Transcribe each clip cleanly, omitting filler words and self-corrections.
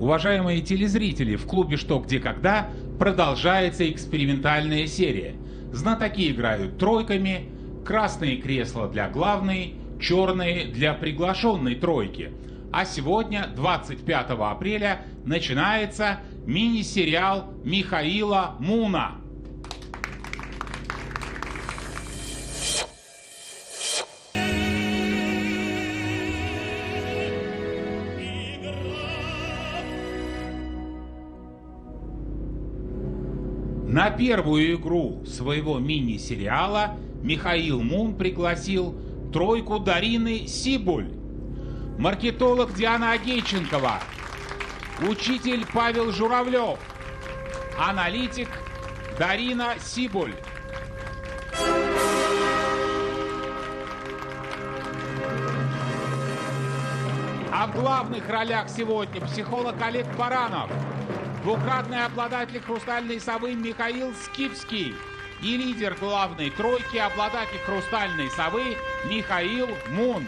Уважаемые телезрители, в клубе «Что, где, когда» продолжается экспериментальная серия. Знатоки играют тройками, красные кресла для главной, черные для приглашенной тройки. А сегодня, 25 апреля, начинается мини-сериал Михаила Муна. На первую игру своего мини-сериала Михаил Мун пригласил тройку Дарины Сибуль, маркетолог Диана Агейченкова, учитель Павел Журавлев, аналитик Дарина Сибуль. А в главных ролях сегодня психолог Олег Баранов, двукратный обладатель «Хрустальной совы» Михаил Скифский и лидер главной тройки, обладатель «Хрустальной совы» Михаил Мун.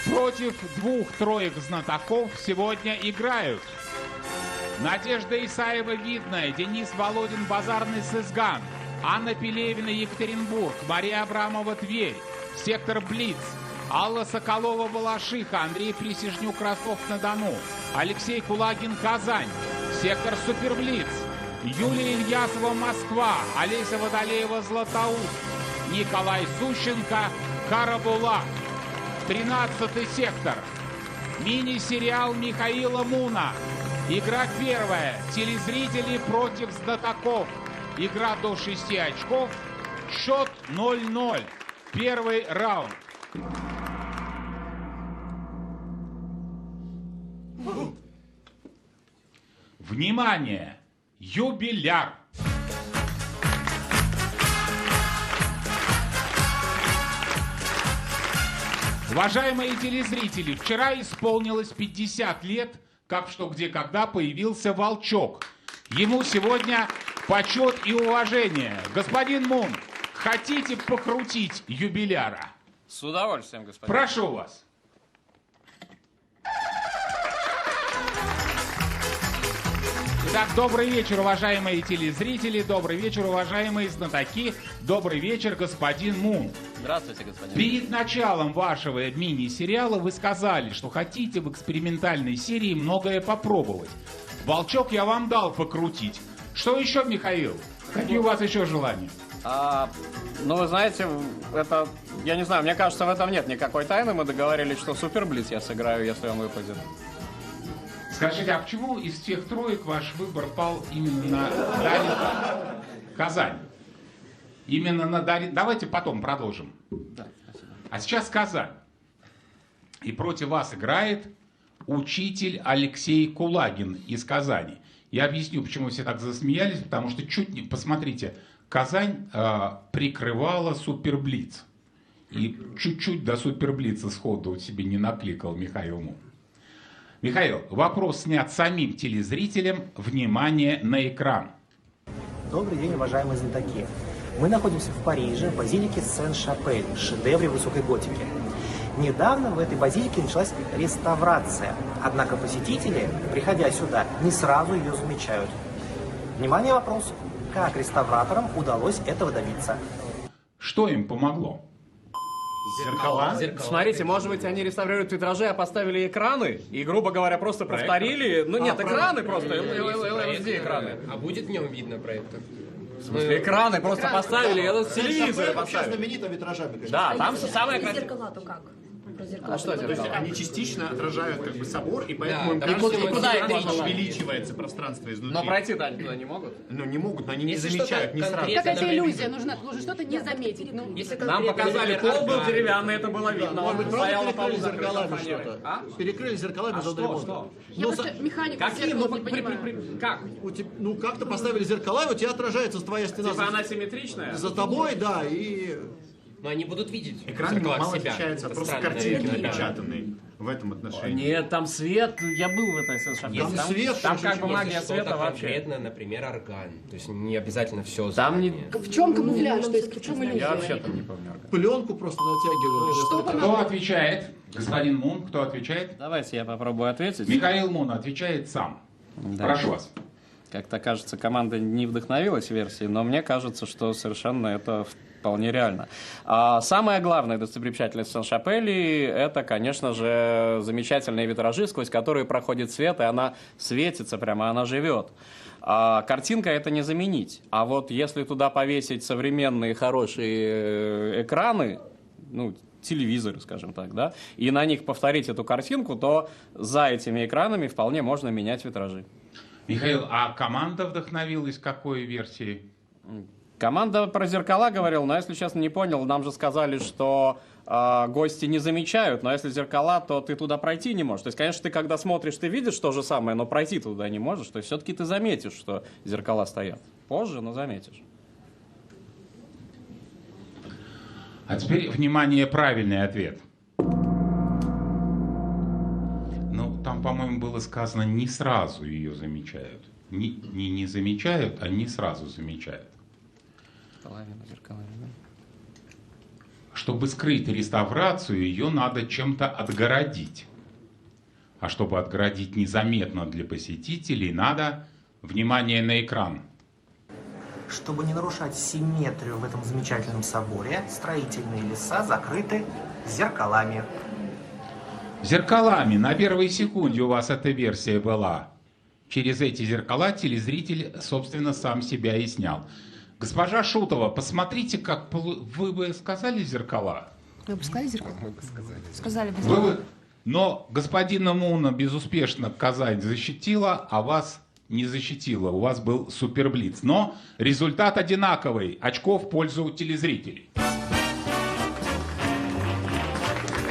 Против двух троек знатоков сегодня играют Надежда Исаева-Видная, Денис Володин, Базарный Сызган, Анна Пелевина, Екатеринбург, Мария Абрамова, Тверь, Сектор Блиц, Алла Соколова, Балашиха, Андрей Присяжнюк, Ростов-на-Дону, Алексей Кулагин, Казань, Сектор Суперблиц, Юлия Ильясова, Москва, Олеся Водолеева, Златоуст, Николай Сущенко, Карабулак. 13-й сектор. Мини-сериал Михаила Муна. Игра первая. Телезрители против знатоков. Игра до 6 очков. Счет 0-0. Первый раунд. Внимание! Юбиляр. Уважаемые телезрители, вчера исполнилось 50 лет, как в «Что, где, когда» появился Волчок. Ему сегодня почет и уважение. Господин Мун, хотите покрутить юбиляра? С удовольствием, господин. Прошу вас. Итак, добрый вечер, уважаемые телезрители, добрый вечер, уважаемые знатоки, добрый вечер, господин Мун. Здравствуйте, господин. Перед началом вашего мини-сериала вы сказали, что хотите в экспериментальной серии многое попробовать. Волчок я вам дал покрутить. Что еще, Михаил? Какие у вас еще желания? Ну, вы знаете, это, я не знаю, мне кажется, в этом нет никакой тайны. Мы договорились, что Суперблиц я сыграю, если он выпадет. Скажите, а почему из всех троек ваш выбор пал именно на Дарину Казань? Именно на Дарину... Давайте потом продолжим. Да, спасибо. А сейчас Казань. И против вас играет учитель Алексей Кулагин из Казани. Я объясню, почему все так засмеялись, потому что чуть не... Посмотрите, Казань прикрывала Суперблиц. И чуть-чуть до Суперблица сходу себе не накликал Михаил Мун. Михаил, вопрос снят самим телезрителям. Внимание на экран. Добрый день, уважаемые знатоки. Мы находимся в Париже, в базилике Сен-Шапель, шедевре высокой готики. Недавно в этой базилике началась реставрация. Однако посетители, приходя сюда, не сразу ее замечают. Внимание, вопрос. Как реставраторам удалось этого добиться? Что им помогло? Зеркала? Смотрите, может быть, они реставрируют витражи, а поставили экраны и, грубо говоря, просто повторили. Ну нет, экраны просто. Где экраны? А будет в нем видно проектор? В смысле, экраны просто поставили, этот телевизор Вообще поставили. знаменитыми витражами, конечно. Да, там самое красивое. Зеркала-то как? Про зеркала. А что То есть зеркала? они частично отражают как бы собор, и поэтому им да. кажется, И куда что это можно? увеличивается пространство изнутри. Но пройти туда не могут. Ну не могут, но они не Если замечают, не что-то сразу. конкретно, Какая-то иллюзия, нужно что-то не заметить. Ну, Если Нам конкретно, показали, например, пол был окна. деревянный, это было видно. Может Он быть, стоял на правда полу перекрыли закрытым зеркалами фанерой. что-то? А? Перекрыли зеркалами за ремонт. Что? я просто механику Какие? зеркала Ну, не понимаю. как? Ну как-то поставили зеркала, и у тебя отражается твоя стена Типа она симметричная? за тобой, да, и Но они будут видеть в Экран зеркалах мало себя. отличается от Это просто странно, картинки наверное, да. напечатанные в этом отношении. Нет, там свет, я был в этой совершенно. Если Там свет, там как бы Если магия что-то света вообще. конкретно, например, орган. То есть не обязательно все Там не... В чем камуфляж? То есть в чем иллюзия? Я вообще там не помню. Пленку просто натягивают. Кто отвечает? Господин Мун, кто отвечает? Давайте я попробую ответить. Михаил Мун отвечает сам. Да. Прошу вас. Как-то кажется, команда не вдохновилась версией, но мне кажется, что совершенно это вполне реально. А самая главная достопримечательность Сен-Шапелли — это, конечно же, замечательные витражи, сквозь которые проходит свет, и она светится прямо, она живет. А картинка это не заменить. А вот если туда повесить современные хорошие экраны, ну, телевизоры, скажем так, да, и на них повторить эту картинку, то за этими экранами вполне можно менять витражи. Михаил, а команда вдохновилась какой версией? Команда про зеркала говорила, но если честно не понял, нам же сказали, что гости не замечают, но если зеркала, то ты туда пройти не можешь. То есть, конечно, ты когда смотришь, ты видишь то же самое, но пройти туда не можешь. То есть все-таки ты заметишь, что зеркала стоят. Позже, но заметишь. А теперь, внимание, правильный ответ. Ну, там, по-моему, было сказано, не сразу ее замечают. Не замечают, а не сразу замечают. Половина зеркалами, да? Чтобы скрыть реставрацию, ее надо чем-то отгородить. А чтобы отгородить незаметно для посетителей, надо внимание на экран. Чтобы не нарушать симметрию в этом замечательном соборе, строительные леса закрыты зеркалами. Зеркалами. На первой секунде у вас эта версия была. Через эти зеркала телезритель, собственно, сам себя и снял. Госпожа Шутова, посмотрите, как... Вы бы сказали зеркала? Вы бы сказали зеркало? Мы бы сказали. Сказали бы Вы зеркало. бы... Но господина Муна безуспешно Казань защитила, а вас не защитила. У вас был суперблиц. Но результат одинаковый. Очков в пользу телезрителей.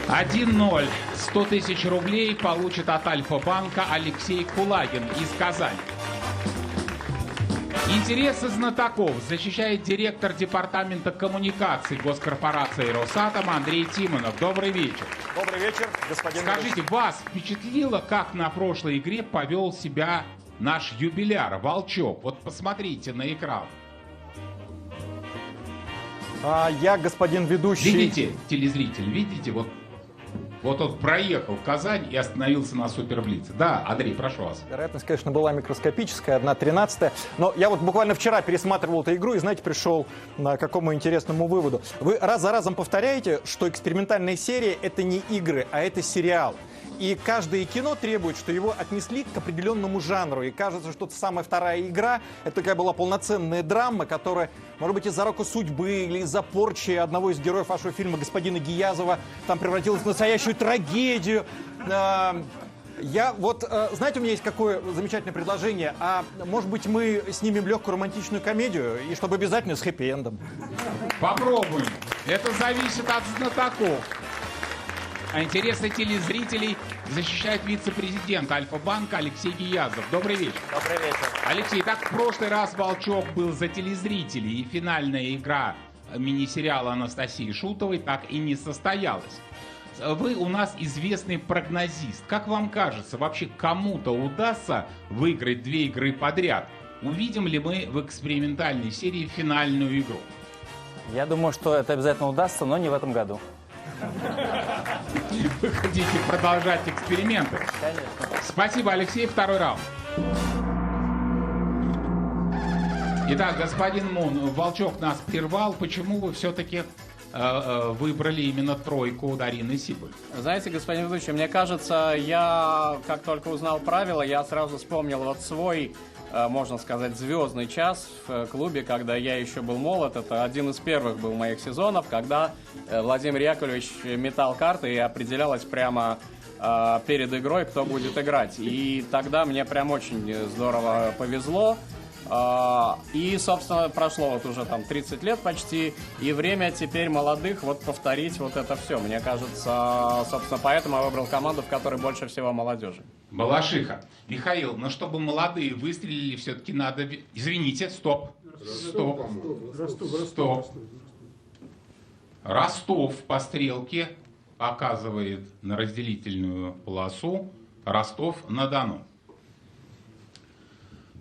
1-0. 100 тысяч рублей получит от Альфа-банка Алексей Кулагин из Казани. Интересы знатоков защищает директор департамента коммуникаций госкорпорации «Росатом» Андрей Тимонов. Добрый вечер. Добрый вечер, господин. Скажите, вас впечатлило, как на прошлой игре повел себя наш юбиляр Волчок? Вот посмотрите на экран. Я, господин ведущий... Видите, телезритель, видите? Вот он проехал в Казань и остановился на Суперблице. Да, Андрей, прошу вас. Вероятность, конечно, была микроскопическая, 1/13. Но я вот буквально вчера пересматривал эту игру и, знаете, пришел к какому интересному выводу. Вы раз за разом повторяете, что экспериментальная серия — это не игры, а это сериал. И каждое кино требует, что его отнесли к определенному жанру. И кажется, что самая вторая игра — это такая была полноценная драма, которая, может быть, из-за рока судьбы или из-за порчи одного из героев вашего фильма, господина Гиязова, там превратилась в настоящую трагедию. Я вот, знаете, у меня есть какое замечательное предложение. А может быть, мы снимем легкую романтичную комедию, и чтобы обязательно с хэппи-эндом? Попробуем. Это зависит от знатоков. А интересы телезрителей защищает вице-президент Альфа-банка Алексей Гиязов. Добрый вечер. Добрый вечер. Алексей, так в прошлый раз Волчок был за телезрителей, и финальная игра мини-сериала Анастасии Шутовой так и не состоялась. Вы у нас известный прогнозист. Как вам кажется, вообще кому-то удастся выиграть 2 игры подряд? Увидим ли мы в экспериментальной серии финальную игру? Я думаю, что это обязательно удастся, но не в этом году. Вы хотите продолжать эксперименты? Конечно. Спасибо, Алексей. Второй раунд. Итак, господин Мун, Волчок нас прервал. Почему вы все-таки выбрали именно тройку Дарины Сибуль? Знаете, господин ведущий, мне кажется, я, как только узнал правила, я сразу вспомнил вот свой, можно сказать, звездный час в клубе, когда я еще был молод. Это один из первых был моих сезонов, когда Владимир Яковлевич метал карты и определялось прямо перед игрой, кто будет играть. И тогда мне прям очень здорово повезло. И, собственно, прошло вот уже там 30 лет почти, и время теперь молодых вот повторить вот это все. Мне кажется, собственно, поэтому я выбрал команду, в которой больше всего молодежи. Балашиха. Михаил, но чтобы молодые выстрелили, все-таки надо... Извините, стоп. Ростов по стрелке показывает на разделительную полосу Ростов-на-Дону.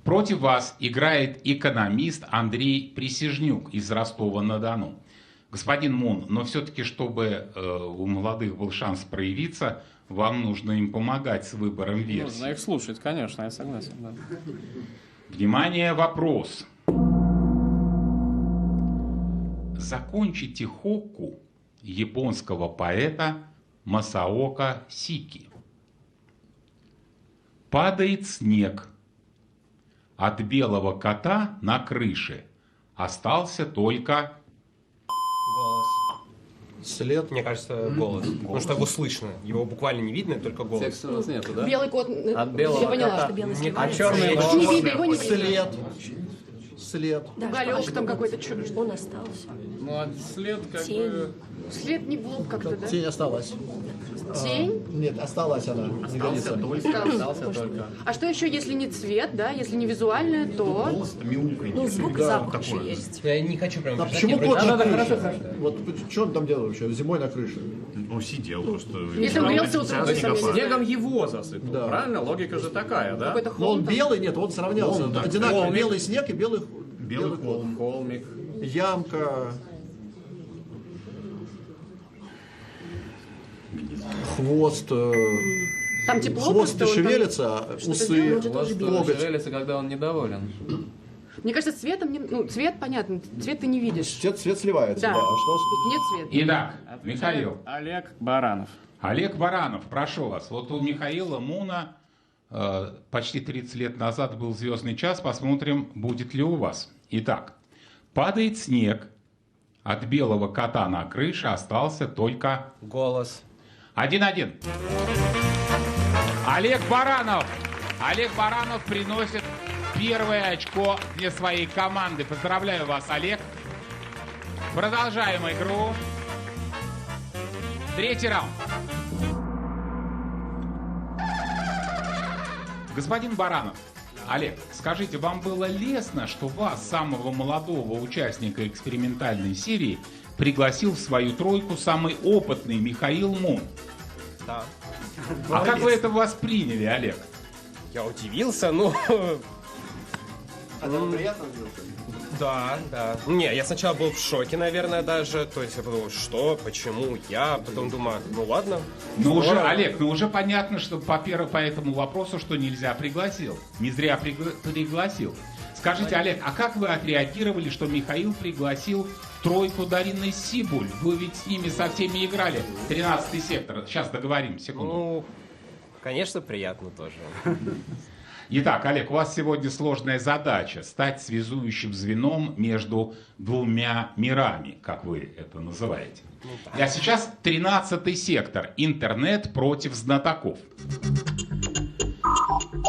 Против вас играет экономист Андрей Присяжнюк из Ростова-на-Дону. Господин Мун, но все-таки, чтобы у молодых был шанс проявиться, вам нужно им помогать с выбором версии. Нужно их слушать, конечно, я согласен. Да. Внимание, вопрос. Закончите хокку японского поэта Масаока Сики. Падает снег. От белого кота на крыше остался только... Голос. След. Мне кажется, голос. Потому что его слышно. Его буквально не видно, только голос. Текста у нас нету, да? Белый кот. От белого Я поняла, кота. что белый А сливается. черный Не видно, его не видно. След. След. Уголек там какой-то. Он остался. Ну, а след как Тень. бы... След не в лоб как-то, да? Тень осталась. Тень? Нет, осталась она. Не годится. Остался только. А что еще, если не цвет, да? Если не визуальное, то... Ну, звук и запах еще есть. Я не хочу прям... А бежать, почему я кот вроде- на крыше? Вот что он там делал вообще? Зимой на крыше. Он сидел просто. Если он грелся утром, то есть Снегом его засыпал, Да. правильно? Логика же такая, да? какой-то Но он холм там. белый, нет, он сравнялся. Холм, да. Одинаково. Холмик. Белый снег и белый Холм. Холмик. ямка. Хвост. Там тепло Хвост просто, он там- шевелится, а усы, коготь. Шевелится, когда он недоволен. Мне кажется, цветом... Ну, цвет, понятно, цвет ты не видишь. Цвет сливается. Да. Да. А что? Тут нет цвета. Итак, Михаил. Олег Баранов. Олег Баранов, прошу вас. Вот у Михаила Муна почти 30 лет назад был «Звездный час». Посмотрим, будет ли у вас. Итак, падает снег. От белого кота на крыше остался только... Голос. 1-1. Олег Баранов. Олег Баранов приносит первое очко для своей команды. Поздравляю вас, Олег. Продолжаем игру. Третий раунд. Господин Баранов, Олег, скажите, вам было лестно, что вас, самого молодого участника экспериментальной серии, пригласил в свою тройку самый опытный Михаил Мун? Да. А как вы это восприняли, Олег? Я удивился, ну... Это вам приятно было? Да, да. Не, я сначала был в шоке, наверное, даже. То есть я подумал, что, почему, я. Потом думаю, ну ладно. Ну уже, Здорово. Олег, ну уже понятно, что по этому вопросу, что нельзя пригласил. Не зря пригласил. Скажите, Олег, а как вы отреагировали, что Михаил пригласил тройку Дарины Сибуль? Вы ведь с ними со всеми играли. 13-й сектор. Сейчас договорим, секунду. Ну, конечно, приятно тоже. Итак, Олег, у вас сегодня сложная задача — стать связующим звеном между двумя мирами, как вы это называете. А сейчас 13-й сектор. Интернет против знатоков.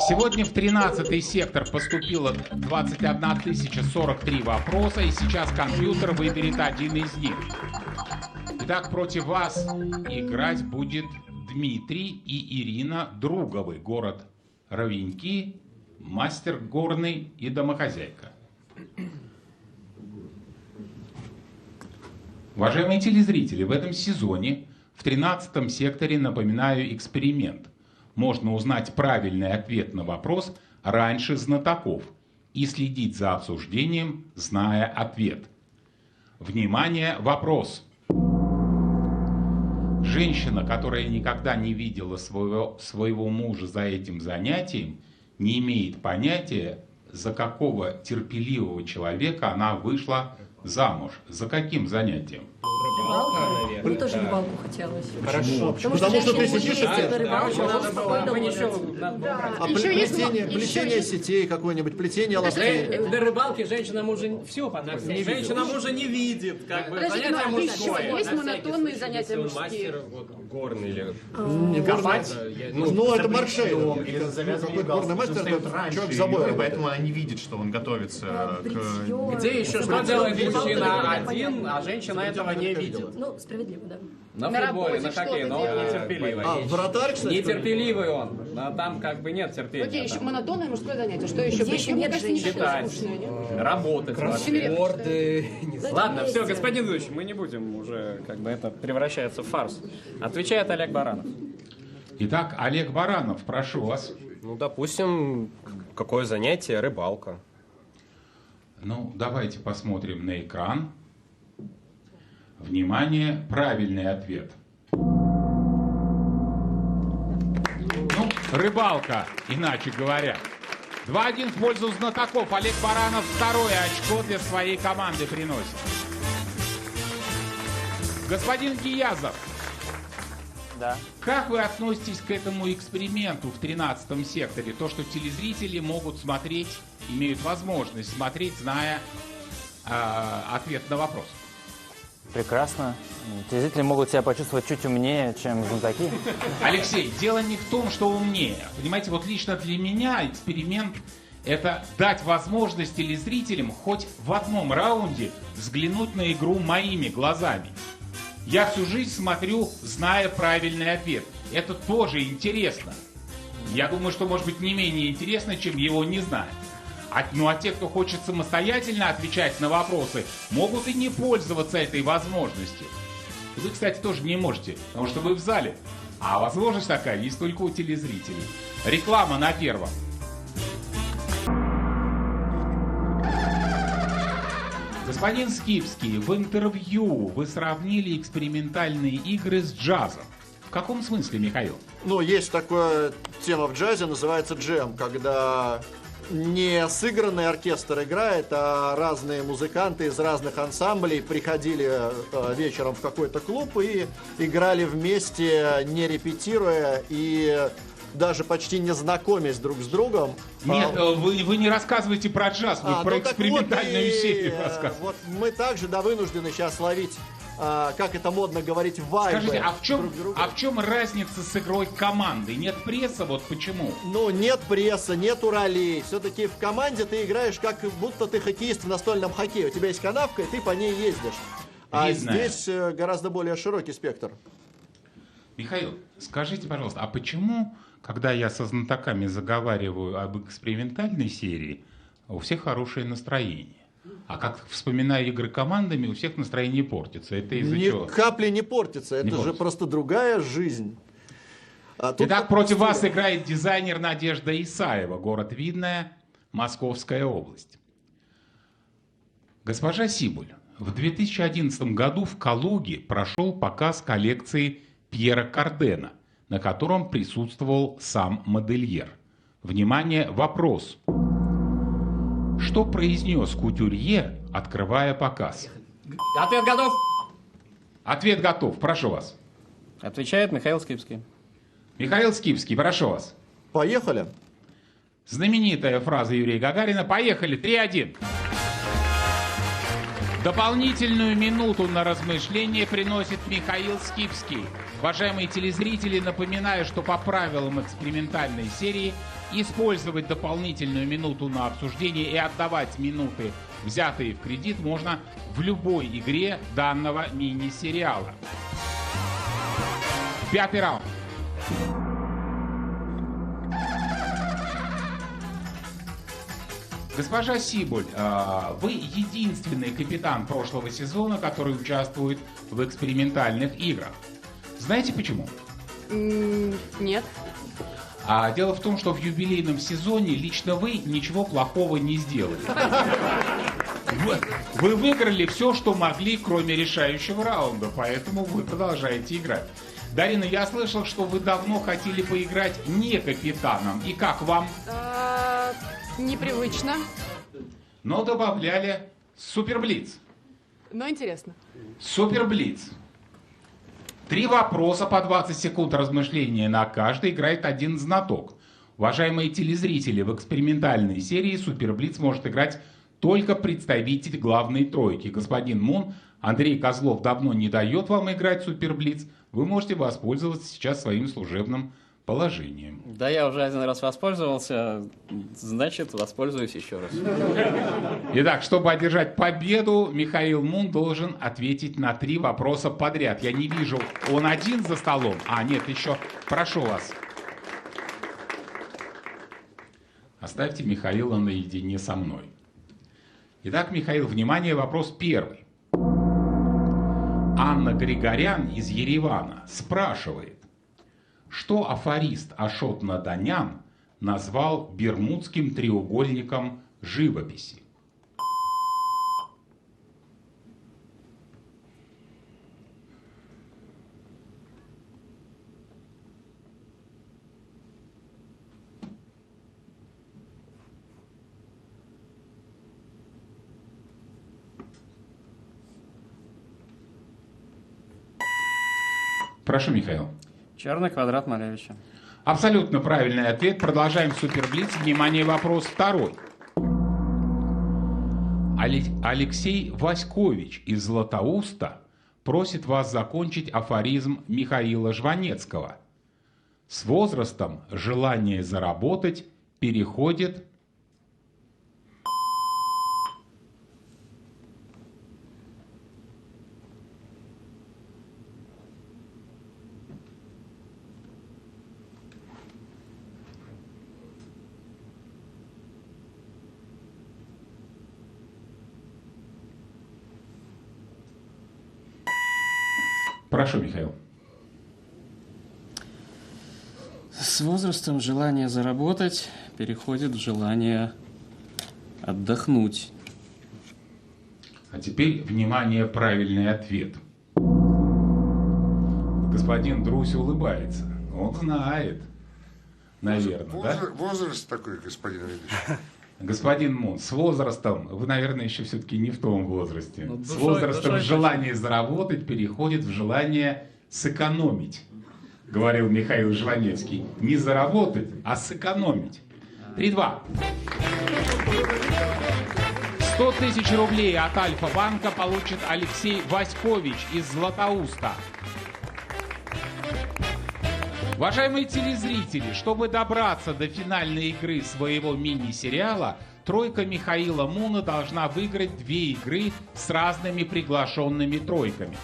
Сегодня в 13-й сектор поступило 21 043 вопроса, и сейчас компьютер выберет один из них. Итак, против вас играть будет Дмитрий и Ирина Друговы, город Ровеньки, мастер горный и домохозяйка. Уважаемые телезрители, в этом сезоне в 13-м секторе, напоминаю, эксперимент. Можно узнать правильный ответ на вопрос раньше знатоков и следить за обсуждением, зная ответ. Внимание, вопрос. Женщина, которая никогда не видела своего мужа за этим занятием, не имеет понятия, за какого терпеливого человека она вышла замуж. За каким занятием? Рыбалка, Мне тоже да. рыбалку хотелось. Хорошо. Потому что Потому что ты женщины сидишь ездят и на ты- рыбалку, а он спокойно ловит. А Еще есть плетение есть- сетей какое-нибудь, плетение ловцы. Для рыбалки женщина мужа все подходит. Женщина мужа не видит, как бы Подождите, занятие ну, еще мужское. есть монотонные занятия Если он мужские. мастер вот, горный или... Копать. Ну, это маршей. Или Какой горный мастер, это человек с забоем. поэтому она не видит, что он готовится к... Где еще что делает мужчина один, а женщина этого не видит? Ну, справедливо, да. На На футболе, работе на хоккее, что-то но он делает. нетерпеливый. Вратарь, кстати. Нетерпеливый он. А там как бы нет терпения. Окей, еще там. монотонное мужское занятие. Что еще? Где еще Мне нет кажется, ничего Читать, скучного, нет? работать. Кроссворды. Ладно, все, господин ведущий, мы не будем уже, как бы это превращается в фарс. Отвечает Олег Баранов. Итак, Олег Баранов, прошу вас. Ну, допустим, какое занятие? Рыбалка. Ну, давайте посмотрим на экран. Внимание, правильный ответ. Ну, рыбалка, иначе говоря. 2-1 в пользу знатоков. Олег Баранов второе очко для своей команды приносит. Господин Гиязов, Да. как вы относитесь к этому эксперименту в 13-м секторе? То, что телезрители могут смотреть, имеют возможность смотреть, зная ответ на вопрос. Прекрасно. Телезрители могут себя почувствовать чуть умнее, чем знатоки. Алексей, дело не в том, что умнее. Понимаете, вот лично для меня эксперимент – это дать возможность телезрителям хоть в одном раунде взглянуть на игру моими глазами. Я всю жизнь смотрю, зная правильный ответ. Это тоже интересно. Я думаю, что может быть не менее интересно, чем его не знать. А те, кто хочет самостоятельно отвечать на вопросы, могут и не пользоваться этой возможностью. Вы, кстати, тоже не можете, потому что вы в зале. А возможность такая есть только у телезрителей. Реклама на первом. Господин Скипский, в интервью вы сравнили экспериментальные игры с джазом. В каком смысле, Михаил? Ну, есть такая тема в джазе, называется джем, когда не сыгранный оркестр играет, а разные музыканты из разных ансамблей приходили вечером в какой-то клуб и играли вместе, не репетируя и даже почти не знакомясь друг с другом. Нет, вы не рассказываете про джаз, вы про экспериментальную серию рассказываете. Вот мы также вынуждены сейчас ловить, как это модно говорить, вайбы. Скажите, а друг друга. в чем разница с игрой команды? Нет пресса, вот почему? Ну, нет пресса, нету ролей. Все-таки в команде ты играешь, как будто ты хоккеист в настольном хоккее. У тебя есть канавка, и ты по ней ездишь. А Видно. здесь гораздо более широкий спектр. Михаил, скажите, пожалуйста, а почему, когда я со знатоками заговариваю об экспериментальной серии, у всех хорошее настроение? А как вспоминая игры командами, у всех настроение портится. Это из-за Ни чего? капли не портится. Это Не же портится. просто другая жизнь. Итак, против вас играет дизайнер Надежда Исаева, город Видное, Московская область. Госпожа Сибуль, в 2011 году в Калуге прошел показ коллекции Пьера Кардена, на котором присутствовал сам модельер. Внимание, вопрос. Что произнес кутюрье, открывая показ? Ответ готов. Ответ готов, прошу вас. Отвечает Михаил Скипский. Михаил Скипский, прошу вас. Поехали. Знаменитая фраза Юрия Гагарина. Поехали, 3-1. Дополнительную минуту на размышление приносит Михаил Скипский. Уважаемые телезрители, напоминаю, что по правилам экспериментальной серии использовать дополнительную минуту на обсуждение и отдавать минуты, взятые в кредит, можно в любой игре данного мини-сериала. 5-й раунд. Госпожа Сибуль, вы единственный капитан прошлого сезона, который участвует в экспериментальных играх. Знаете почему? Нет. Дело в том, что в юбилейном сезоне лично вы ничего плохого не сделали. Вы выиграли все, что могли, кроме решающего раунда, поэтому вы продолжаете играть. Дарина, я слышал, что вы давно хотели поиграть не капитаном. И как вам? Непривычно, Но добавляли Суперблиц. но интересно. Суперблиц. 3 вопроса по 20 секунд размышления на каждый, играет один знаток. Уважаемые телезрители, в экспериментальной серии Суперблиц может играть только представитель главной тройки. Господин Мун, Андрей Козлов давно не дает вам играть в Суперблиц. Вы можете воспользоваться сейчас своим служебным положением. Да, я уже один раз воспользовался, значит, воспользуюсь еще раз. Итак, чтобы одержать победу, Михаил Мун должен ответить на 3 вопроса подряд. Я не вижу, он один за столом? А, нет, еще. Прошу вас. Оставьте Михаила наедине со мной. Итак, Михаил, внимание, вопрос первый. Анна Григорян из Еревана спрашивает, что афорист Ашот Наданян назвал Бермудским треугольником живописи? Прошу, Михаил. Черный квадрат Малевича. Абсолютно правильный ответ. Продолжаем суперблиц. Внимание, вопрос второй. Алексей Васькович из Златоуста просит вас закончить афоризм Михаила Жванецкого. С возрастом желание заработать переходит... Прошу, Михаил. С возрастом желание заработать переходит в желание отдохнуть. А теперь, внимание, правильный ответ. Господин Друзь улыбается. Он знает, наверное, да? Возраст такой, господин ведущий. Господин Мун, с возрастом, вы, наверное, еще все-таки не в том возрасте. Ну, с возрастом желание заработать переходит в желание сэкономить, говорил Михаил Жванецкий. Не заработать, а сэкономить. 3-2. 100 тысяч рублей от Альфа-банка получит Алексей Васькович из Златоуста. Уважаемые телезрители, чтобы добраться до финальной игры своего мини-сериала, тройка Михаила Муна должна выиграть 2 игры с разными приглашенными тройками.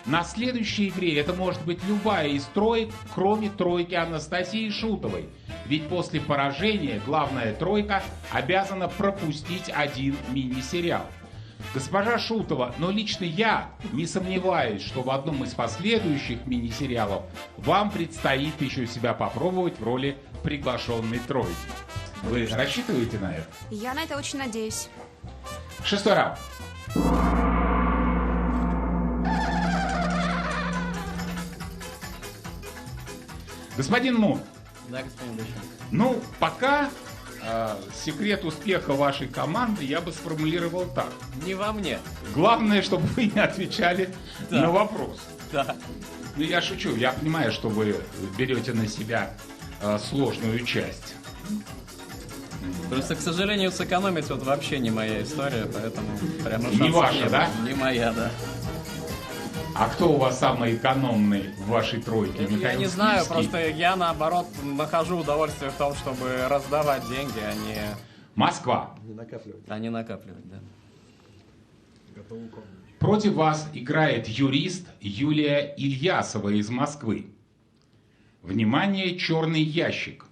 На следующей игре это может быть любая из троек, кроме тройки Анастасии Шутовой. Ведь после поражения главная тройка обязана пропустить 1 мини-сериал. Госпожа Шутова, но лично я не сомневаюсь, что в одном из последующих мини-сериалов вам предстоит еще себя попробовать в роли приглашенной тройки. Вы рассчитываете на это? Я на это очень надеюсь. 6-й раунд. Господин Мун. Да, господин Дощин. Ну, пока секрет успеха вашей команды я бы сформулировал так. Не во мне. Главное, чтобы вы не отвечали на вопрос. Да. Ну, я шучу. Я понимаю, что вы берете на себя сложную часть. Просто, к сожалению, сэкономить вот вообще не моя история, поэтому прямо Не ваша, нет. да? Не моя, да. А кто у вас самый экономный в вашей тройке? Я не знаю, просто я, наоборот, нахожу удовольствие в том, чтобы раздавать деньги, а не... Москва. Не накапливать. А не накапливать, да. Против вас играет юрист Юлия Ильясова из Москвы. Внимание, черный ящик.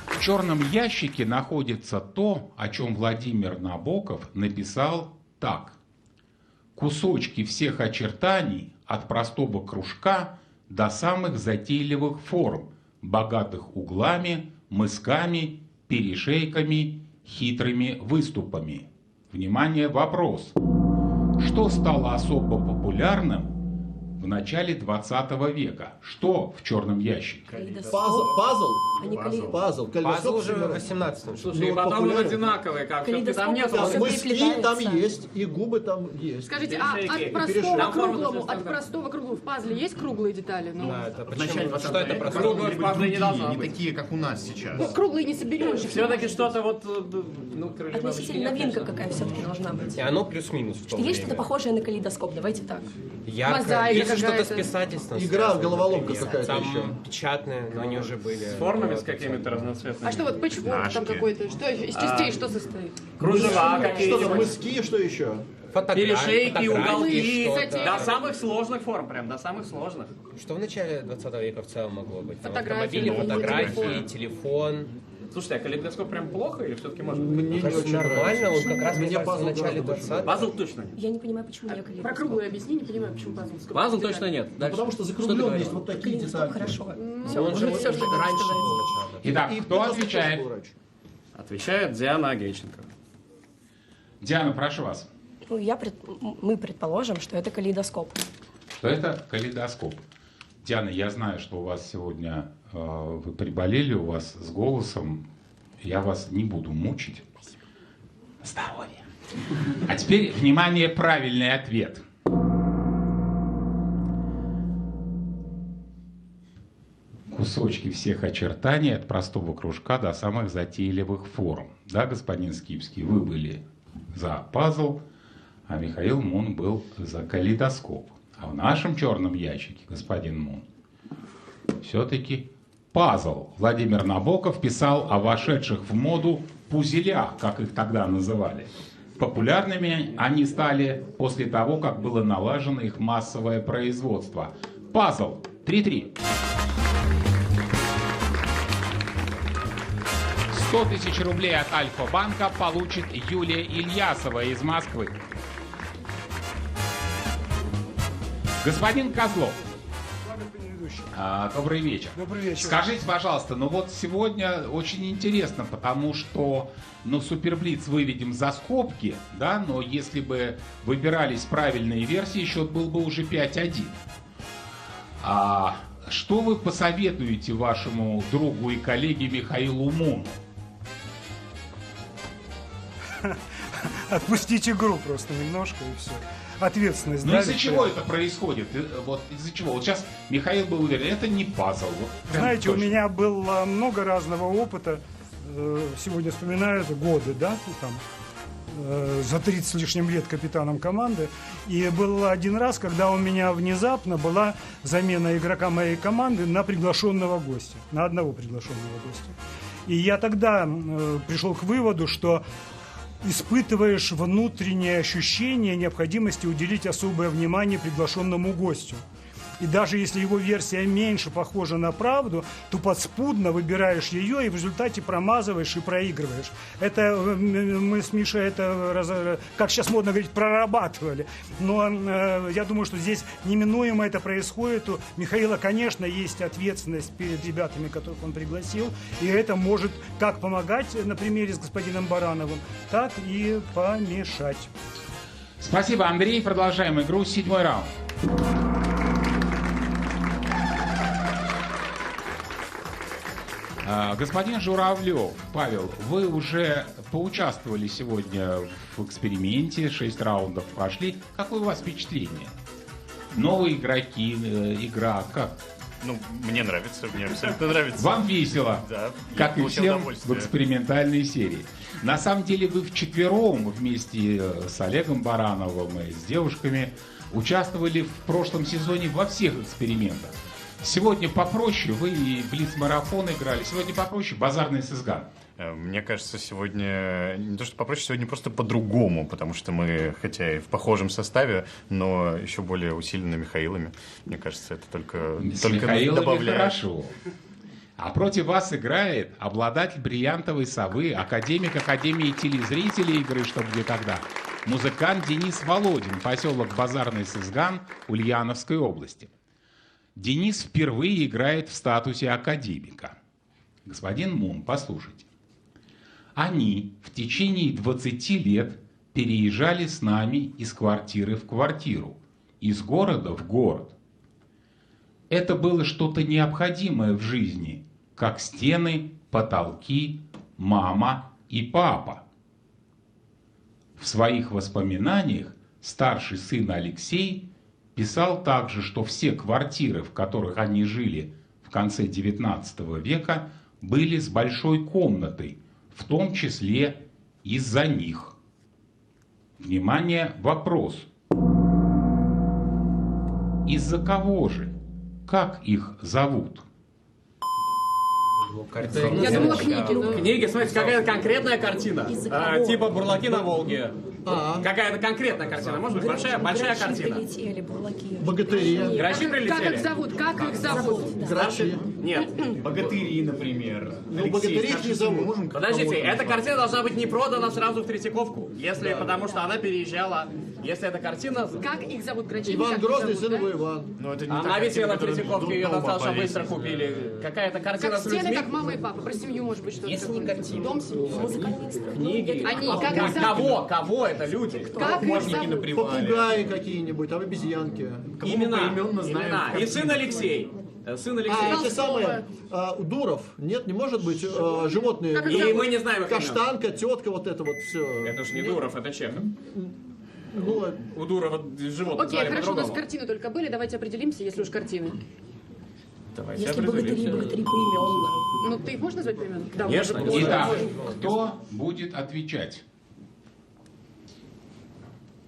В черном ящике находится то, о чем Владимир Набоков написал так. Кусочки всех очертаний от простого кружка до самых затейливых форм, богатых углами, мысками, перешейками, хитрыми выступами. Внимание, вопрос. Что стало особо популярным в в начале 20 века. Что в черном ящике? Пазл? Они Пазл. Пазл уже в 18-м. Слушай, и потом он одинаковый, как все-таки там нет. Там Все мыски переплетается. там есть, и губы там есть. Скажите, Перешейки. от простого Там к форма круглому, достаточно от простого к круглому в пазле есть круглые детали? Ну, Да, это В начале почему? 20 Что это века про Круглые были в пазле не другие, должно не быть. такие, как у нас сейчас. круглые не соберешь. Все-таки что-то вот, ну, крылья бабочки Относительно нет, новинка конечно. какая все-таки должна быть. И оно плюс-минус в то Что есть что-то время. похожее на калейдоскоп, давайте так. Ярко. Мозаика Если что-то с какая-то. писательством Игра в головоломка связано, какая-то там еще. печатные, но они уже были. С формами с какими-то разноцветными. А что вот пэтчворк там Ножки. какой-то? Что из частей что состоит? Кружева Что там, какие-нибудь. мыски, что еще? Перешейки, уголки. что-то. До самых сложных форм, прям до самых сложных. Что в начале 20 века в целом могло быть? Там Фотографии, автомобили, ну, фотографии, телефон. Слушайте, а калейдоскоп прям плохо или все-таки может быть? Мне не Кажется, очень нормально, нравится. он как раз, мне Мне кажется, в пазл начале гораздо 20 Пазл точно нет. Я не понимаю, почему я Про калейдоскоп. круглые объясни, не понимаю, почему пазл. Пазл точно нет. Ну, Дальше. потому что Что ты закруглен говоришь? есть вот такие Калейдоскоп детали. хорошо. Он Все, же может все, что раньше раньше был начало. Итак, И кто у нас отвечает? тоже был раньше. Отвечает Диана Агейченко. Диана, прошу вас. Ну, мы предположим, что это калейдоскоп. Что это калейдоскоп. Диана, я знаю, что у вас сегодня вы приболели, у вас с голосом. Я вас не буду мучить. Здоровья. А теперь, внимание, правильный ответ. Кусочки всех очертаний от простого кружка до самых затейливых форм. Да, господин Скипский, вы были за пазл, а Михаил Мун был за калейдоскоп. А в нашем черном ящике, господин Мун, все-таки пазл. Владимир Набоков писал о вошедших в моду пузелях, как их тогда называли. Популярными они стали после того, как было налажено их массовое производство. Пазл. 3-3. 100 тысяч рублей от Альфа-банка получит Юлия Ильясова из Москвы. Господин Козлов. Добрый вечер. Добрый вечер. Скажите, пожалуйста, ну вот сегодня очень интересно, потому что, ну, Суперблиц выведем за скобки, да, но если бы выбирались правильные версии, счет был бы уже 5-1. А что вы посоветуете вашему другу и коллеге Михаилу Муну? Отпустить игру просто немножко и все. Ответственность. Ну давит из-за чего прямо. это происходит? Вот из-за чего? Вот сейчас Михаил был уверен, это не пазл. Вот прям Знаете, у точно. меня было много разного опыта. Сегодня вспоминаю это годы, да, ну, там, за 30 с лишним лет капитаном команды. И был один раз, когда у меня внезапно была замена игрока моей команды на приглашенного гостя, на одного приглашенного гостя. И я тогда пришел к выводу, что испытываешь внутреннее ощущение необходимости уделить особое внимание приглашенному гостю. И даже если его версия меньше похожа на правду, то подспудно выбираешь ее и в результате промазываешь и проигрываешь. Это мы с Мишей это, как сейчас модно говорить, прорабатывали. Но я думаю, что здесь неминуемо это происходит. У Михаила, конечно, есть ответственность перед ребятами, которых он пригласил. И это может как помогать на примере с господином Барановым, так и помешать. Спасибо, Андрей. Продолжаем игру. 7-й раунд. Господин Журавлев, Павел, вы уже поучаствовали сегодня в эксперименте, 6 раундов прошли. Какое у вас впечатление? Новые игроки, игра, как? Ну, мне нравится, мне абсолютно нравится. Вам весело, Да, как я и получил всем в удовольствие. экспериментальной серии. На самом деле вы вчетвером вместе с Олегом Барановым и с девушками участвовали в прошлом сезоне во всех экспериментах. Сегодня попроще, вы и блиц-марафон играли, сегодня попроще базарный сызган. Мне кажется, сегодня не то, что попроще, сегодня просто по-другому, потому что мы, хотя и в похожем составе, но еще более усилены Михаилами. Мне кажется, это только С Михаилами добавляет. хорошо. А против вас играет обладатель бриллиантовой совы, академик Академии телезрителей игры «Что, где, когда», музыкант Денис Володин, поселок Базарный Сызган, Ульяновской области. Денис впервые играет в статусе академика. Господин Мун, послушайте. Они в течение 20 лет переезжали с нами из квартиры в квартиру, из города в город. Это было что-то необходимое в жизни, как стены, потолки, мама и папа. В своих воспоминаниях старший сын Алексей писал также, что все квартиры, в которых они жили в конце XIX века, были с большой комнатой, в том числе из-за них. Внимание, вопрос. Из-за кого же? Как их зовут? Я думала, книги, но... Книги, смотрите, какая-то конкретная картина. Типа «Бурлаки на Волге». Какая-то конкретная картина. Может быть, большая картина. Богатыри. Грачи прилетели? Как их зовут? Как их зовут? Грачи. Нет. Богатыри, например. Ну, богатыри их не зовут. Подождите, эта картина должна быть не продана сразу в Третьяковку. Если, потому что она переезжала. Если эта картина... Как их зовут? Грачи? Иван Как их Грозный, зовут, сын да? его Иван. Она висела в Третьяковке, ее достаточно быстро купили. Какая-то картина Как с стены, людьми. как мама и папа. Про семью, может быть, что-то. Если не картина. Дом, семья. Книги. Они, как их зовут? Кого это люди? Как их зовут? Попугаи какие-нибудь, а обезьянки. Имена. И сын Алексей. Сын Алексей. А эти самые Дуров, нет, не может быть животные. И мы не знаем их имен. Каштанка, тетка, вот это вот все. Это ж не Дуров, это Чехов. Ну, У Дурова животных Окей, звали хорошо, у нас по-другому. картины только были, давайте определимся, если уж картины. Давайте Если богатыри поименно. Ну, ты их можешь назвать поименно? Да, Конечно. можно. Итак, кто будет отвечать?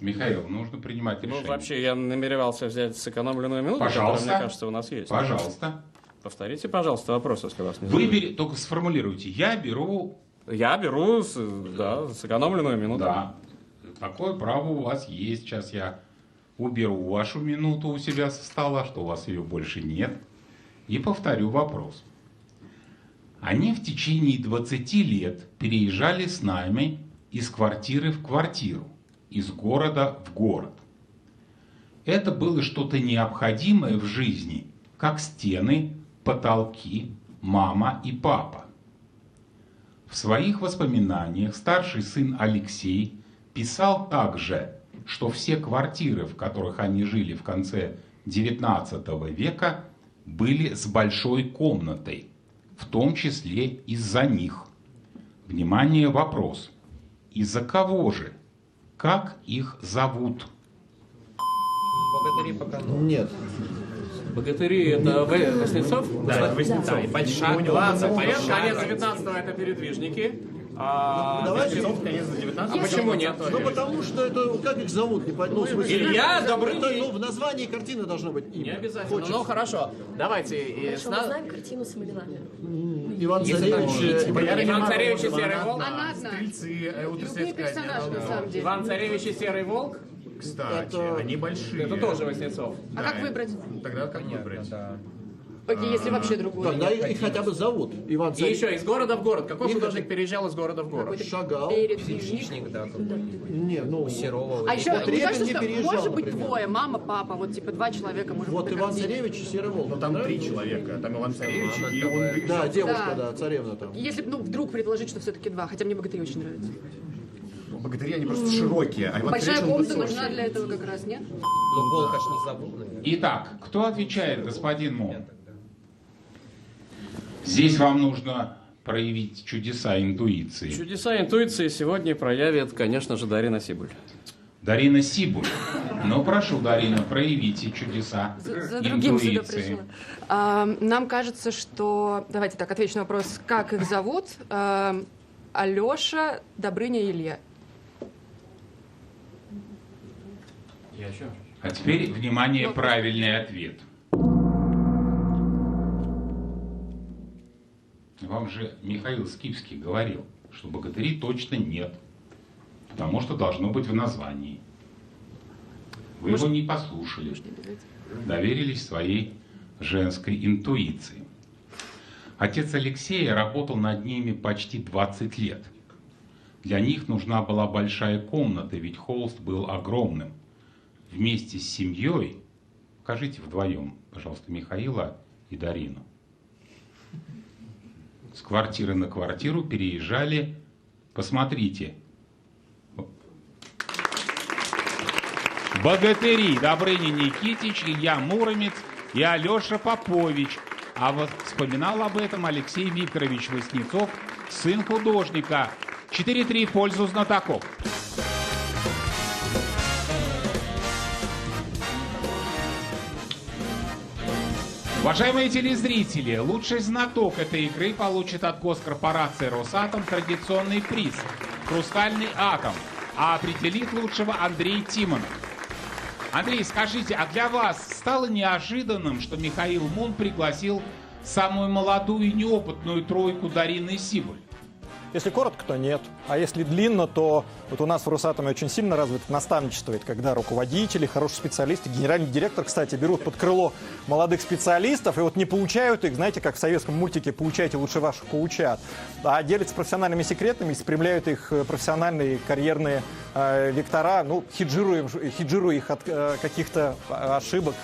Михаил, нужно принимать решение. Ну, вообще, я намеревался взять сэкономленную минуту, Пожалуйста. которая, мне кажется, у нас есть. Пожалуйста. Повторите, пожалуйста, вопрос, если вас не Выбери, только сформулируйте. Я беру... Я беру, да, сэкономленную минуту. Да. Такое право у вас есть. Сейчас я уберу вашу минуту у себя со стола, что у вас ее больше нет. И повторю вопрос. Они в течение 20 лет переезжали с нами из квартиры в квартиру, из города в город. Это было что-то необходимое в жизни, как стены, потолки, мама и папа. В своих воспоминаниях старший сын Алексей писал также, что все квартиры, в которых они жили в конце XIX века, были с большой комнатой, в том числе из-за них. Внимание, вопрос. Из-за кого же? Как их зовут? Богатыри пока. Нет. Богатыри это Васнецов? Да, Васнецов. И Большак. Ладно, понятно, конец 19-го это передвижники. Давайте. А почему нет? Ну, потому что это, как их зовут, не понятно. Ну, в смысле, Илья, Добрыня. это, ну, в названии картины должно быть имя. Не обязательно. Хочется. Ну хорошо. Давайте. Хорошо, мы знаем картину с именами. Иван Царевич. Иван Царевич и Серый Волк. Она одна. Стрельцы, Любые персонажи, на самом деле. Иван Царевич и Серый Волк. Кстати, они большие. Это тоже Васнецов. А как выбрать? Тогда как выбрать? Окей, если вообще другую. Тогда их хотя бы зовут. Иван И Царевич. еще из города в город. Какой художник переезжал из города в город? Шагал. Хищник, да. Не, ну, Серова. А еще, Вот мне Репин кажется, не что переезжал, может быть например. двое, мама, папа, вот типа два человека, может вот быть, на Иван картине. Царевич и Серый Волк. Ну там 3 человека. Там Иван Царевич и он... Да, девушка, Да. да, царевна там. Если ну, вдруг предложить, что все-таки два, хотя мне богатыри очень нравятся. Богатыри, они просто широкие. А Иван Большая Царевич, он комната высокий. нужна для этого как раз, нет? Ну, Волк аж не забыл, наверное. Итак, кто отвечает, господин Мо? Здесь вам нужно проявить чудеса интуиции. Чудеса интуиции сегодня проявит, конечно же, Дарина Сибуль. Дарина Сибуль. Ну, прошу, Дарина, проявите чудеса За другим сюда интуиции. пришла. Нам кажется, что... Давайте так, отвечу на вопрос, как их зовут. Алеша, Добрыня и Илья. Я еще? А теперь, внимание, правильный ответ. Вам же Михаил Скипский говорил, что богатырей точно нет, потому что должно быть в названии. Вы его не послушали, доверились своей женской интуиции. Отец Алексея работал над ними почти 20 лет. Для них нужна была большая комната, ведь холст был огромным. Вместе с семьей, покажите вдвоем, пожалуйста, Михаила и Дарину, с квартиры на квартиру переезжали, посмотрите, богатыри Добрыня Никитич, Илья Муромец и Алеша Попович. А вот вспоминал об этом Алексей Викторович Васнецов, сын художника. 4-3 в пользу знатоков. Уважаемые телезрители, лучший знаток этой игры получит от госкорпорации «Росатом» традиционный приз – «Хрустальный атом», а определит лучшего Андрей Тимонов. Андрей, скажите, а для вас стало неожиданным, что Михаил Мун пригласил самую молодую и неопытную тройку Дарины Сибуль? Если коротко, то нет. А если длинно, то вот у нас в Росатоме очень сильно развито наставничество. Ведь когда руководители, хорошие специалисты, генеральный директор, кстати, берут под крыло молодых специалистов и вот не получают их, знаете, как в советском мультике «Получайте лучше ваших коучат», а делятся профессиональными секретами и спрямляют их профессиональные карьерные вектора, ну, хеджируя их от каких-то ошибок,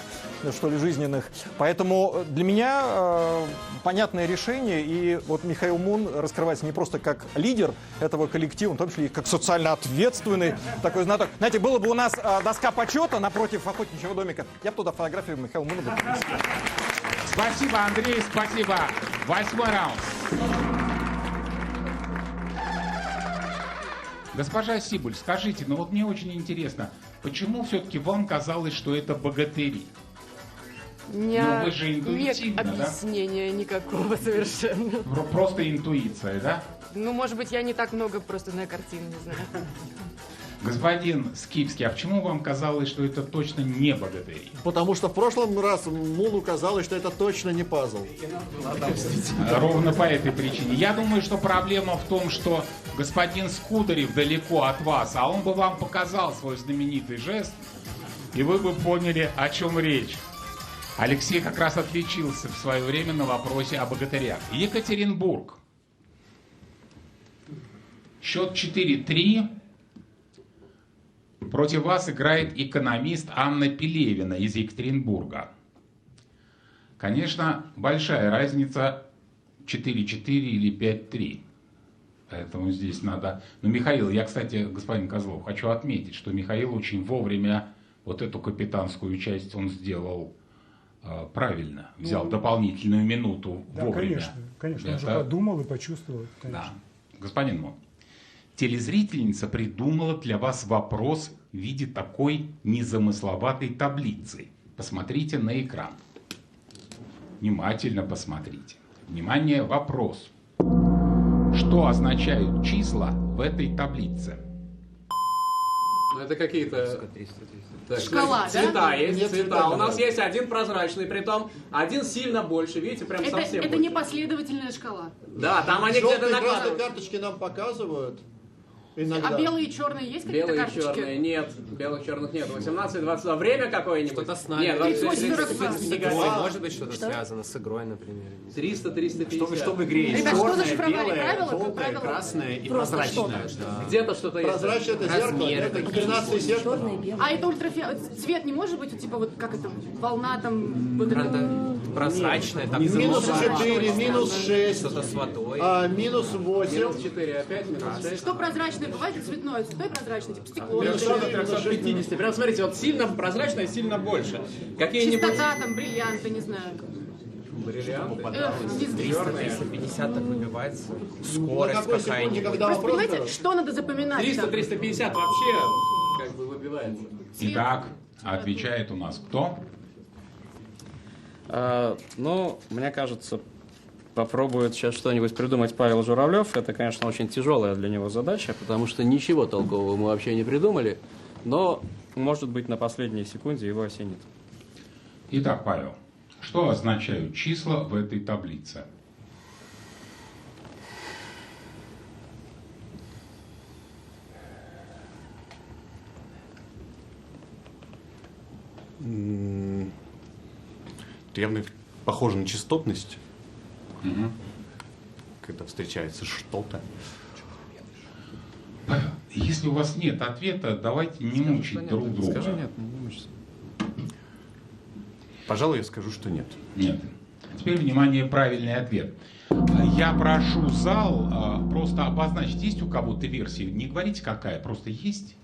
что ли, жизненных. Поэтому для меня понятное решение, и вот Михаил Мун раскрывается не просто как лидер этого коллектива, в том числе и как социально ответственный такой знаток. Знаете, было бы у нас доска почета напротив охотничьего домика, я бы туда фотографию Михаила Муна бы поместил. Спасибо, Андрей, спасибо. 8-й раунд. Госпожа Сибуль, скажите, ну вот мне очень интересно, почему все-таки вам казалось, что это богатыри? Нет вы же интуитивно, объяснения никакого совершенно. Просто интуиция, да? Ну, может быть, я не так много просто знаю картин, не знаю. Господин Скифский, а почему вам казалось, что это точно не богатыри? Потому что в прошлом раз Муну казалось, что это точно не пазл. Ровно по этой причине. Я думаю, что проблема в том, что господин Скударев далеко от вас, а он бы вам показал свой знаменитый жест, и вы бы поняли, о чем речь. Алексей как раз отличился в свое время на вопросе о богатырях. Екатеринбург. Счет 4-3. Против вас играет экономист Анна Пелевина из Екатеринбурга. Конечно, большая разница 4-4 или 5-3. Поэтому здесь надо... Но Михаил, я, кстати, господин Козлов, хочу отметить, что Михаил очень вовремя вот эту капитанскую часть он сделал правильно. Взял дополнительную минуту вовремя. Конечно. Он же подумал и почувствовал. Да. Господин Мун, телезрительница придумала для вас вопрос в виде такой незамысловатой таблицы. Посмотрите на экран. Внимательно посмотрите. Внимание, вопрос. Что означают числа в этой таблице? Это какие-то... Так, шкала, цвета да? Есть, Нет, цвета. У нас да. есть один прозрачный, притом один сильно больше, видите, прям совсем Это больше. не последовательная шкала. Да, там они где-то Желтые красные накладывают. карточки нам показывают. Иногда. А белые и черные есть какие-то Белые и карточки? черные нет, белых черных нет. 18-22. Время какое-нибудь? Что-то с нами. Нет, 38-42. Может быть, что-то связано с игрой, например. 300-350. Что в игре есть? Ребят, что Черное, зашифровали? белое, Правила? желтое, Правила? красное и Просто прозрачное. что? Да. Где-то что-то есть. Прозрачное это зеркало, Размеры это какие-то. комбинация зеркала. Черный, белый. А это ультрафиолет. Цвет не может быть, типа, вот как это, волна там, вот это... Прозрачное, там Минус зеленое, 4, минус 6, что-то с водой. минус 8. Минус 4, опять минус 6. Что прозрачное бывает? Цветное. Цветное прозрачное, типа стекло. 350. Прям смотрите, вот сильно прозрачное, сильно больше. Какие-нибудь Чистота, там, бриллианты, не знаю. бриллианты. Везде. 300-350 так выбивается. На Скорость какой секунде, какая-нибудь. когда Просто вопрос понимаете, что надо запоминать? там? 300-350 вообще как бы выбивается. Итак, отвечает у нас кто? Ну, мне кажется, попробует сейчас что-нибудь придумать Павел Журавлев. Это, конечно, очень тяжелая для него задача, потому что ничего толкового мы вообще не придумали. Но, может быть, на последней секунде его осенит. Итак, Павел, что означают числа в этой таблице? Это явно похоже на частотность, Угу. когда встречается что-то. Павел, если у вас нет ответа, давайте не мучить друг друга. Скажи нет, не мучайся. Пожалуй, я скажу, что нет. Нет. Теперь, внимание, правильный ответ. Я прошу зал просто обозначить, есть у кого-то версии, не говорите какая, просто есть.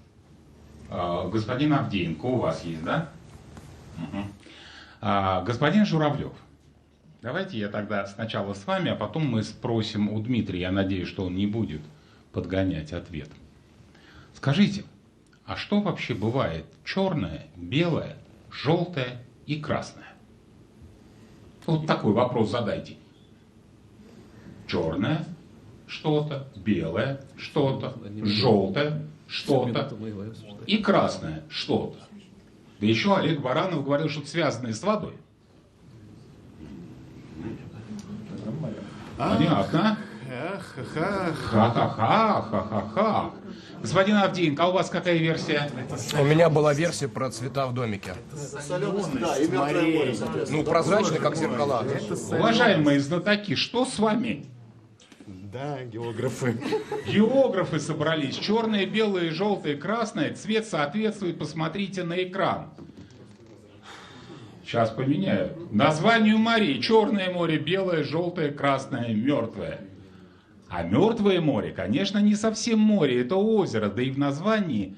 Господин Авдеенко, у вас есть, да? Угу. Господин Журавлев, давайте я тогда сначала с вами, а потом мы спросим у Дмитрия. Я надеюсь, что он не будет подгонять ответ. Скажите, а что вообще бывает черное, белое, желтое и красное? Вот такой вопрос задайте. Черное что-то, белое что-то, желтое что-то и красное что-то. Да еще Олег Баранов говорил, что-то связанное с водой. Понятно? Ха-ха-ха. Господин Авдеенко, а у вас какая версия? У меня была версия про цвета в домике. Соленость, да, и мертвое море, соответственно. Ну, прозрачный, как зеркала. Уважаемые знатоки, что с вами? Да, географы. Географы собрались. Черное, белое, желтое, красное. Цвет соответствует. Посмотрите на экран. Сейчас поменяю. Названию морей. Черное море, белое, желтое, красное, мертвое. А мертвое море, конечно, не совсем море. Это озеро. Да и в названии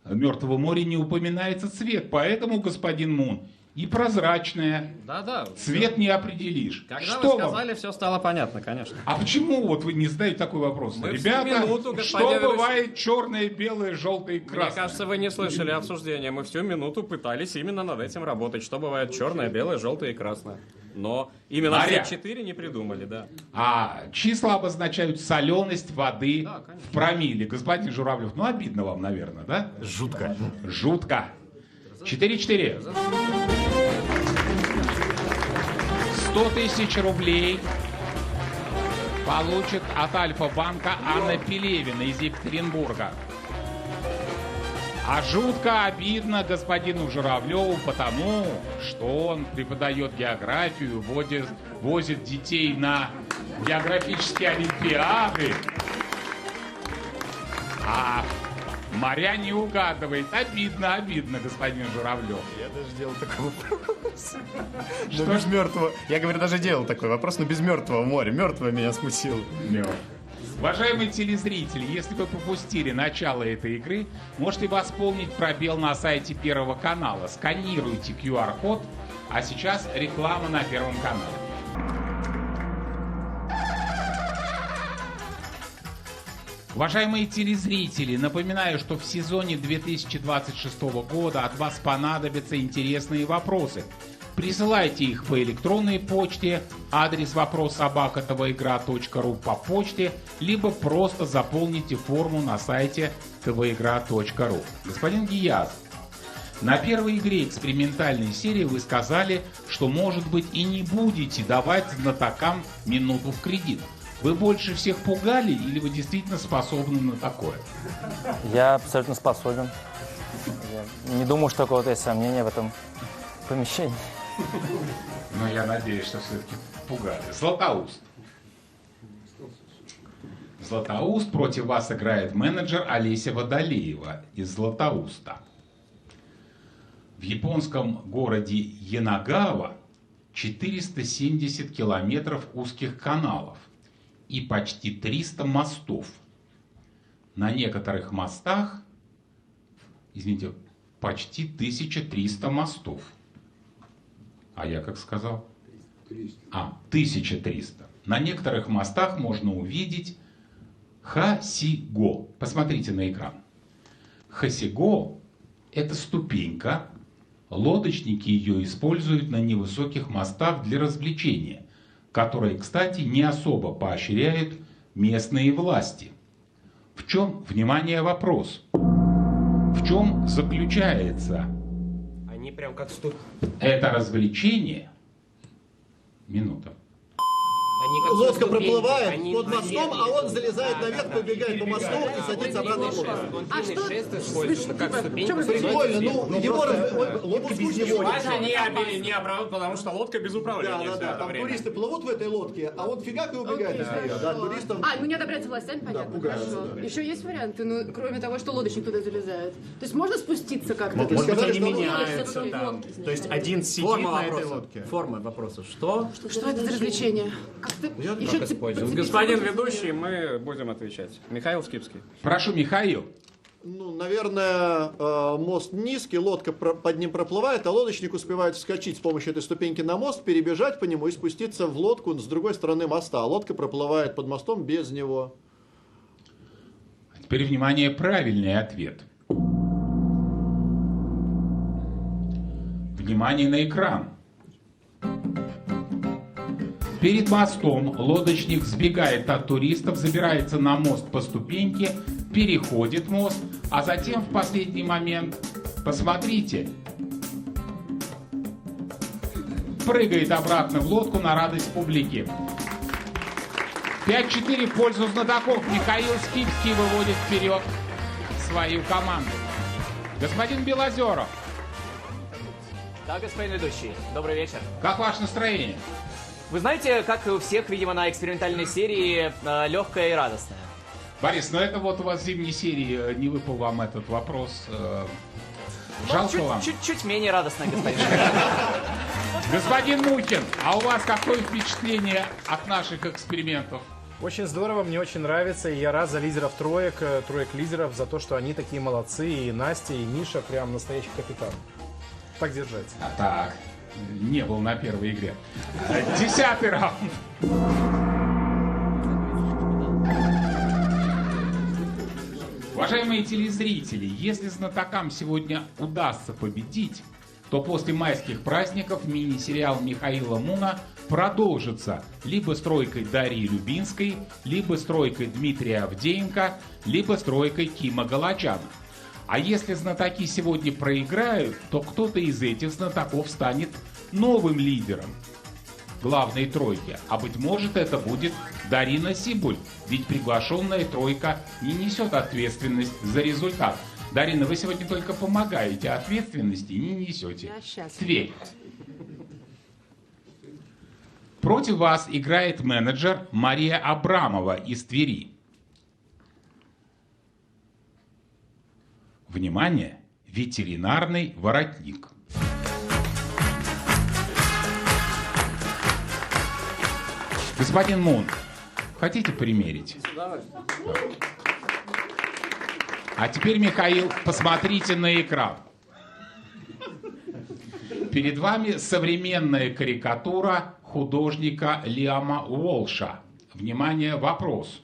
Мертвого моря не упоминается цвет. Поэтому, господин Мун, и прозрачное. Да-да. Цвет не определишь. Когда что вы сказали, вам? все стало понятно, конечно. А почему вот вы не задаете такой вопрос? Мы Ребята, минуту, что бывает черное, белое, желтое и красное? Мне кажется, вы не слышали обсуждения. Мы всю минуту пытались именно над этим работать. Что бывает черное, белое, желтое и красное. Но именно все 4 не придумали, да. А числа обозначают соленость воды в промилле. Господин Журавлев, ну обидно вам, наверное, да? Жутко. Жутко. 4-4. 100 тысяч рублей получит от Альфа-банка Анна Пелевина из Екатеринбурга. А жутко обидно господину Журавлеву, потому что он преподает географию, возит детей на географические олимпиады, а моря не угадывает. Обидно, обидно, господин Журавлев. Я даже делал такой вопрос. Но без мертвого. Я говорю, даже делал такой вопрос, но без мертвого моря. Мертвое меня смутило. Уважаемые телезрители, если вы пропустили начало этой игры, можете восполнить пробел на сайте Первого канала. Сканируйте QR-код, а сейчас реклама на Первом канале. Уважаемые телезрители, напоминаю, что в сезоне 2026 года от вас понадобятся интересные вопросы. Присылайте их по электронной почте, адрес вопрос@tviigра.ru по почте, либо просто заполните форму на сайте tviigра.ru. Господин Гияз, на первой игре экспериментальной серии вы сказали, что, может быть, и не будете давать знатокам минуту в кредит. Вы больше всех пугали или вы действительно способны на такое? Я абсолютно способен. Я не думаю, что у кого-то есть сомнения в этом помещении. Но я надеюсь, что все-таки пугали. Златоуст. Златоуст, против вас играет менеджер Олеся Водолеева из Златоуста. В японском городе Янагава 470 километров узких каналов и почти 300 мостов. На некоторых мостах, извините, почти 1300 мостов. А я как сказал? 1300. На некоторых мостах можно увидеть хасиго. Посмотрите на экран. Хасиго – это ступенька. Лодочники ее используют на невысоких мостах для развлечения, которые, кстати, не особо поощряют местные власти. В чем, внимание, вопрос? В чем заключается Они прям как это развлечение? Минута. Лодка проплывает под мостом, а он залезает наверх, побегает по мосту и садится обратно в лодку. А что? Прикольно, ну, его лодка без него. Не обрадуют, потому что лодка без управления. Да, там туристы плывут в этой лодке, а он фигак и убегает из нее. Да, туристам... Ну не одобряется властями, понятно. пугаются, Хорошо. да. Еще есть варианты, ну, кроме того, что лодочник туда залезает. То есть можно спуститься как-то? Может быть, сказали, они что меняются там. То есть один сидит на этой лодке. Форма вопроса. Что? Что это за развлечение? Как-то еще Господин ведущий, мы будем отвечать. Михаил Скипский. Прошу, Михаил. Ну, наверное, мост низкий, лодка под ним проплывает, а лодочник успевает вскочить с помощью этой ступеньки на мост, перебежать по нему и спуститься в лодку с другой стороны моста. А лодка проплывает под мостом без него. Теперь, внимание, правильный ответ. Внимание на экран. Перед мостом лодочник сбегает от туристов, забирается на мост по ступеньке, переходит мост, а затем в последний момент, посмотрите, прыгает обратно в лодку на радость публики. 5-4 в пользу знатоков. Михаил Скипский выводит вперед свою команду. Господин Белозеров. Да, господин ведущий, добрый вечер. Как ваше настроение? Вы знаете, как и у всех, видимо, на экспериментальной серии, легкое и радостное. Борис, ну это вот у вас в зимней серии не выпал вам этот вопрос. Жалко вам. Чуть менее радостное, господин. Господин Мухин, а у вас какое впечатление от наших экспериментов? Очень здорово, мне очень нравится, и я рад за лидеров троек лидеров, за то, что они такие молодцы, и Настя, и Миша прям настоящий капитан. Так держать. Так, не был на первой игре. 10-й раунд. Уважаемые телезрители, если знатокам сегодня удастся победить, то после майских праздников мини-сериал Михаила Муна продолжится либо стройкой Дарьи Любинской, либо стройкой Дмитрия Авдеенко, либо стройкой Кима Галачана. А если знатоки сегодня проиграют, то кто-то из этих знатоков станет новым лидером главной тройки. А быть может, это будет Дарина Сибуль, ведь приглашенная тройка не несет ответственность за результат. Дарина, вы сегодня только помогаете, а ответственности не несете. Тверь. Против вас играет менеджер Мария Абрамова из Твери. Внимание! Ветеринарный воротник. Господин Мун, хотите примерить? А теперь, Михаил, посмотрите на экран. Перед вами современная карикатура художника Лиама Уолша. Внимание, вопрос.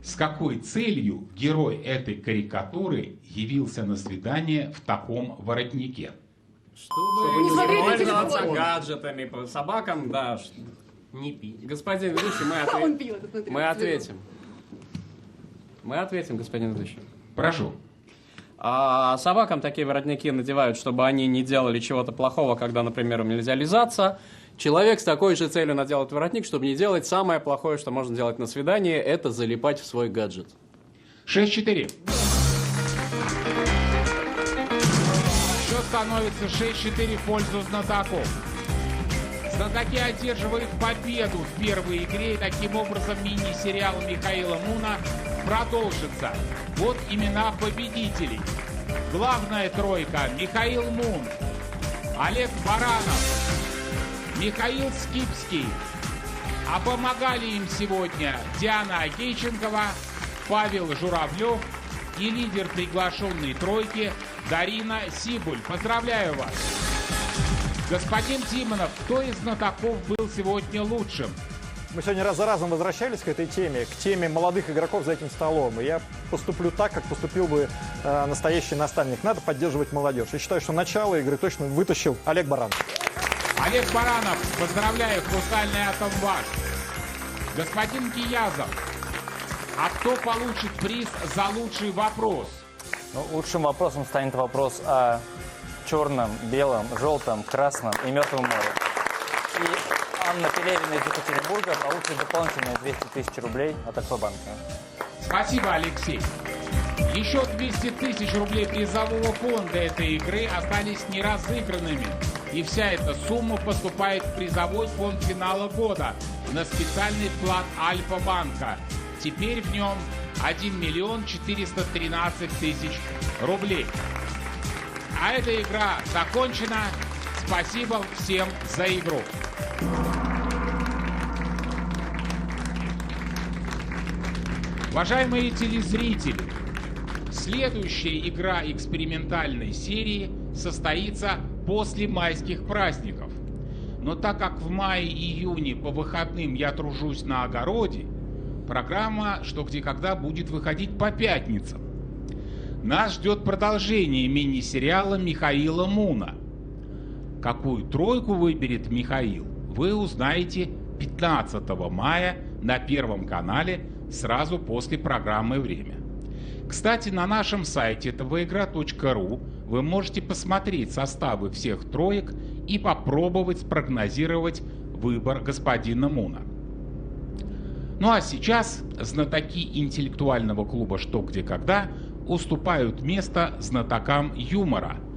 С какой целью герой этой карикатуры явился на свидание в таком воротнике? Чтобы не пользоваться гаджетами по собакам, да. Не пить. Господин ведущий, мы ответим. Мы ответим, господин ведущий. Прошу. Собакам такие воротники надевают, чтобы они не делали чего-то плохого, когда, например, им нельзя лизаться. Человек с такой же целью надел этот воротник, чтобы не делать самое плохое, что можно делать на свидании, это залипать в свой гаджет. 6-4. Счет становится 6-4 в пользу знатоков. Знатоки одерживают победу в первой игре, и таким образом мини-сериал Михаила Муна продолжится. Вот имена победителей. Главная тройка: Михаил Мун, Олег Баранов, Михаил Скипский. А помогали им сегодня Диана Агейченкова, Павел Журавлев и лидер приглашенной тройки Дарина Сибуль. Поздравляю вас! Господин Тимонов, кто из знатоков был сегодня лучшим? Мы сегодня раз за разом возвращались к этой теме, к теме молодых игроков за этим столом. И я поступлю так, как поступил бы настоящий наставник. Надо поддерживать молодежь. Я считаю, что начало игры точно вытащил Олег Баранов. Олег Баранов, поздравляю, хрустальный атом ваш. Господин Киязов, а кто получит приз за лучший вопрос? Ну, лучшим вопросом станет вопрос о черном, белом, желтом, красном и мертвом море. И Анна Пелевина из Екатеринбурга получит дополнительные 200 тысяч рублей от Альфа-банка. Спасибо, Алексей. Еще 200 тысяч рублей призового фонда этой игры остались неразыгранными. И вся эта сумма поступает в призовой фонд финала года на специальный вклад Альфа-банка. Теперь в нем 1 миллион 413 тысяч рублей. А эта игра закончена. Спасибо всем за игру. Уважаемые телезрители, следующая игра экспериментальной серии состоится после майских праздников. Но так как в мае-июне по выходным я тружусь на огороде, программа «Что, где, когда» будет выходить по пятницам. Нас ждет продолжение мини-сериала Михаила Муна. Какую тройку выберет Михаил, вы узнаете 15 мая на Первом канале сразу после программы «Время». Кстати, на нашем сайте tvoigра.ru вы можете посмотреть составы всех троек и попробовать спрогнозировать выбор господина Муна. Ну а сейчас знатоки интеллектуального клуба «Что, где, когда» уступают место знатокам юмора –